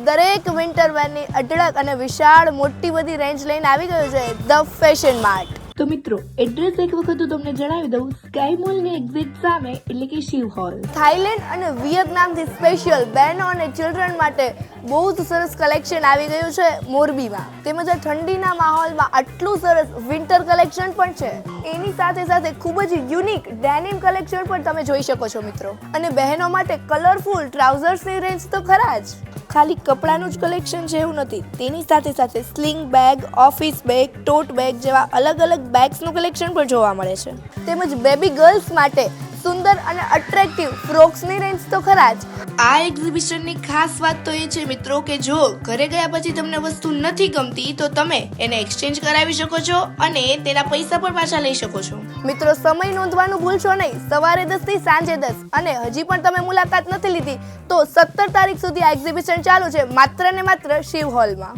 દરેક વિન્ટર વેરની અઢળક અને વિશાળ મોટી બધી રેન્જ લઈને આવી ગયું છે ધ ફેશન માર્ટ. તો મિત્રો એડ્રેસ એક વખત હું તમને જણાવી દઉં. સ્કાય મોલની એક્ઝેક્ટ સામે એટલે કે શિવ હોલ. થાઈલેન્ડ અને વિયેતનામથી સ્પેશિયલ બહેનો અને ચિલ્ડ્રન માટે બહુ જ સરસ કલેક્શન આવી ગયું છે મોરબીમાં. તેમજ આ ઠંડીના માહોલમાં આટલું સરસ વિન્ટર કલેક્શન પણ છે. એની સાથે સાથે ખૂબ જ યુનિક ડેનિમ કલેક્શન પણ તમે જોઈ શકો છો મિત્રો. અને બહેનો માટે કલરફુલ ટ્રાઉઝર્સની રેન્જ તો ખરા જ. ખાલી કપડાનું જ કલેક્શન છે એવું નથી, તેની સાથે સાથે sling bag, office bag, tote bag જેવા અલગ અલગ બેગ્સનું કલેક્શન પણ જોવા મળે છે. તેમજ બેબી ગર્લ્સ માટે સુંદર અને અટ્રેક્ટિવ ફ્રોક્સની રેન્જ તો ખરા જ. આ એક્ઝિબિશનની ખાસ વાત તો એ છે મિત્રો કે જો ઘરે ગયા પછી તમને વસ્તુ નથી ગમતી તો તમે એને એક્સચેન્જ કરાવી શકો છો અને તેના પૈસા પણ પાછા લઈ શકો છો. મિત્રો સમય નોંધવાનું ભૂલશો નહીં. સવારે 10 થી સાંજે 10 અને હજી પણ તમે મુલાકાત નથી લીધી તો 17 તારીખ સુધી આ એક્ઝિબિશન ચાલુ છે માત્ર ને માત્ર શિવ હોલમાં.